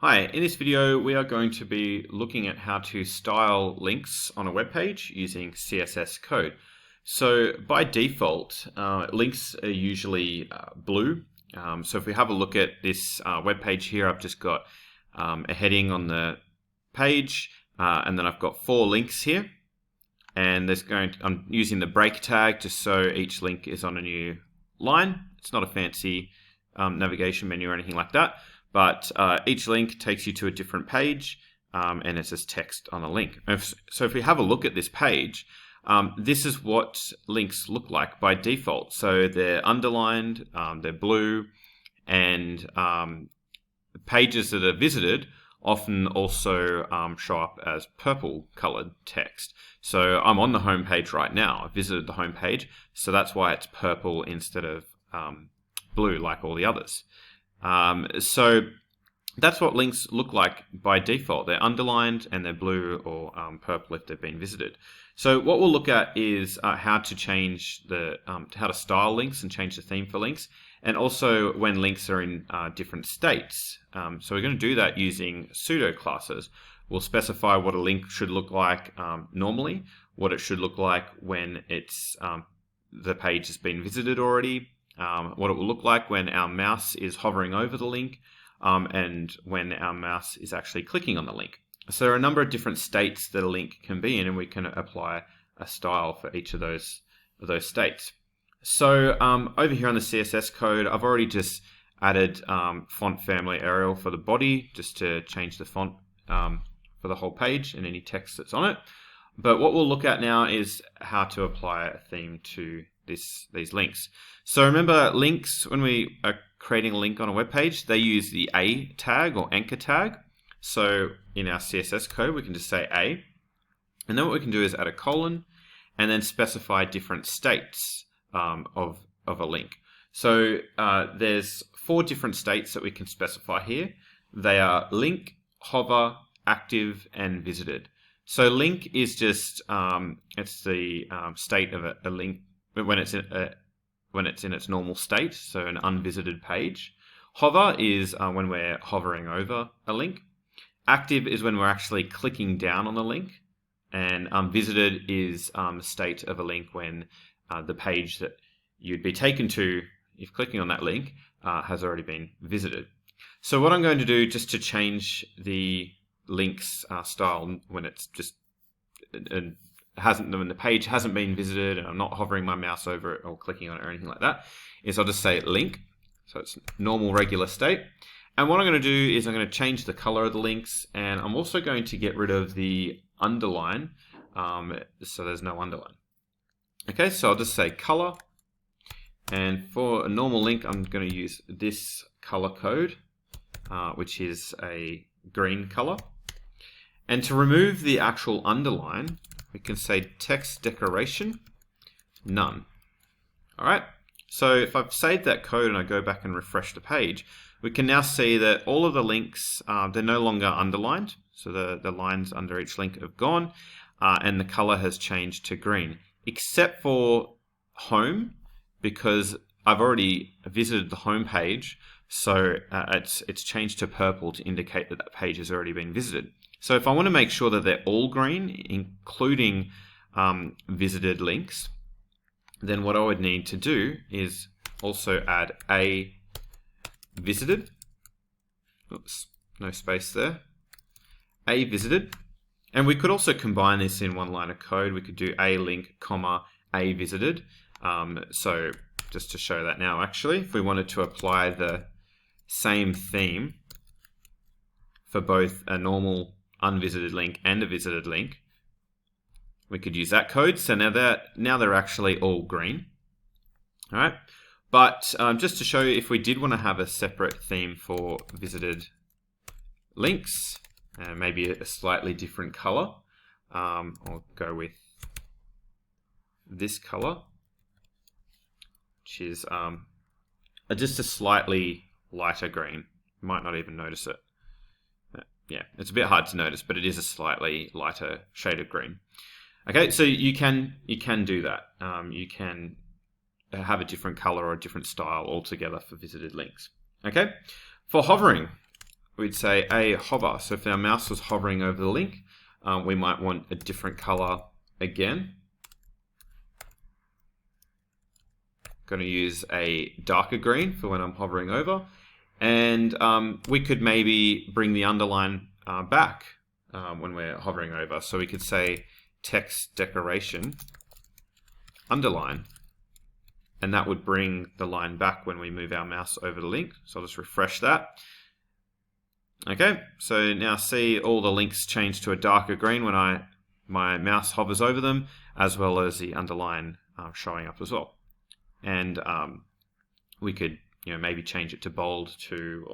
Hi, in this video we are going to be looking at how to style links on a web page using CSS code. So by default, links are usually blue. So if we have a look at this web page here, I've just got a heading on the page, and then I've got 4 links here. And I'm using the break tag just so each link is on a new line. It's not a fancy navigation menu or anything like that. But each link takes you to a different page, and it says text on a link. So if we have a look at this page, this is what links look like by default. So they're underlined, they're blue, and pages that are visited often also show up as purple colored text. So I'm on the home page right now. I visited the home page, so that's why it's purple instead of blue like all the others. So that's what links look like by default. They're underlined and they're blue or purple if they've been visited. So what we'll look at is how to change how to style links and change the theme for links, and also when links are in different states. So we're going to do that using pseudo classes. We'll specify what a link should look like normally, what it should look like when it's the page has been visited already, what it will look like when our mouse is hovering over the link, and when our mouse is actually clicking on the link. So there are a number of different states that a link can be in, and we can apply a style for each of those states. So over here on the CSS code, I've already just added font family Arial for the body, just to change the font for the whole page and any text that's on it. But what we'll look at now is how to apply a theme to these links. So remember, links, when we are creating a link on a web page, they use the A tag or anchor tag. So in our CSS code, we can just say A. And then what we can do is add a colon and then specify different states of a link. So there's 4 different states that we can specify here. They are link, hover, active, and visited. So link is just it's the state of a link when it's in its normal state, so an unvisited page. Hover is when we're hovering over a link. Active is when we're actually clicking down on the link, and visited is the state of a link when the page that you'd be taken to if clicking on that link has already been visited. So what I'm going to do, just to change the links style when it's just when the page hasn't been visited and I'm not hovering my mouse over it or clicking on it or anything like that, is I'll just say link. So it's normal regular state. And what I'm going to do is I'm going to change the color of the links, and I'm also going to get rid of the underline, so there's no underline. Okay, so I'll just say color, and for a normal link I'm going to use this color code, which is a green color. And to remove the actual underline, we can say text decoration, none. All right, so if I've saved that code and I go back and refresh the page, we can now see that all of the links, they're no longer underlined. So the lines under each link have gone, and the color has changed to green, except for home, because I've already visited the home page. So it's changed to purple to indicate that page has already been visited. So if I want to make sure that they're all green, including visited links, then what I would need to do is also add a visited. Oops, no space there. A visited. And we could also combine this in one line of code. We could do a link, comma, a visited. So just to show that now, actually, if we wanted to apply the same theme for both a normal unvisited link and a visited link, we could use that code. So now they're actually all green. All right, but just to show you, if we did want to have a separate theme for visited links, maybe a slightly different color, I'll go with this color, which is just a slightly lighter green. You might not even notice it. Yeah, it's a bit hard to notice, but it is a slightly lighter shade of green. Okay, so you can do that. You can have a different color or a different style altogether for visited links. Okay, for hovering, we'd say a hover. So if our mouse was hovering over the link, we might want a different color again. Going to use a darker green for when I'm hovering over. And we could maybe bring the underline back when we're hovering over. So we could say text decoration underline, and that would bring the line back when we move our mouse over the link. So I'll just refresh that. Okay, so now see all the links change to a darker green when my mouse hovers over them, as well as the underline showing up as well. And we could, maybe change it to bold too,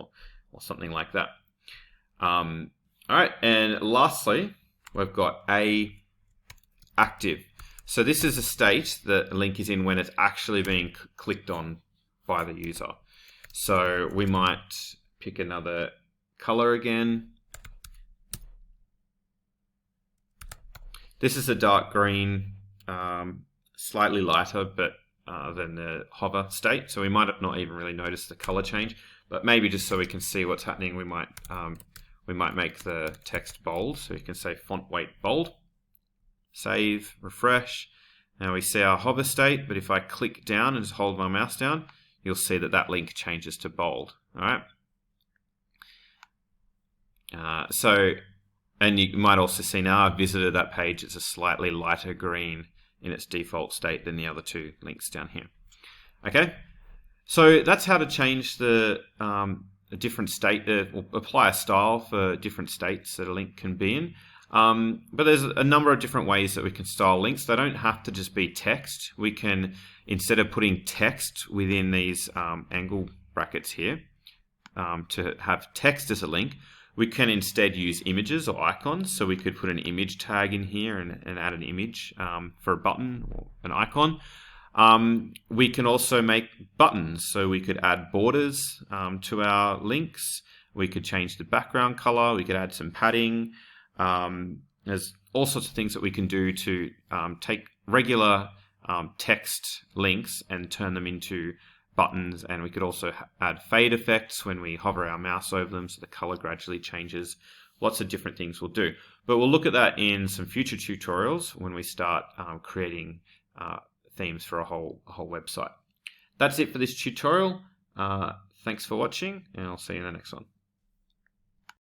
or something like that. All right, and lastly, we've got a active. So this is a state that a link is in when it's actually being clicked on by the user. So we might pick another color again. This is a dark green, slightly lighter, but than the hover state, so we might not even really notice the color change, but maybe just so we can see what's happening, we might make the text bold. So you can say font weight bold, save, refresh. Now we see our hover state, but if I click down and just hold my mouse down, you'll see that that link changes to bold. All right. And you might also see now I've visited that page, it's a slightly lighter green in its default state than the other two links down here. Okay, so that's how to change a different state, or apply a style for different states that a link can be in. But there's a number of different ways that we can style links. They don't have to just be text. We can, instead of putting text within these angle brackets here, to have text as a link, we can instead use images or icons. So we could put an image tag in here and add an image for a button or an icon. We can also make buttons. So we could add borders to our links. We could change the background color. We could add some padding. There's all sorts of things that we can do to take regular text links and turn them into buttons, and we could also add fade effects when we hover our mouse over them so the color gradually changes. Lots of different things we'll do, but we'll look at that in some future tutorials when we start creating themes for a whole website. That's it for this tutorial. Thanks for watching, and I'll see you in the next one.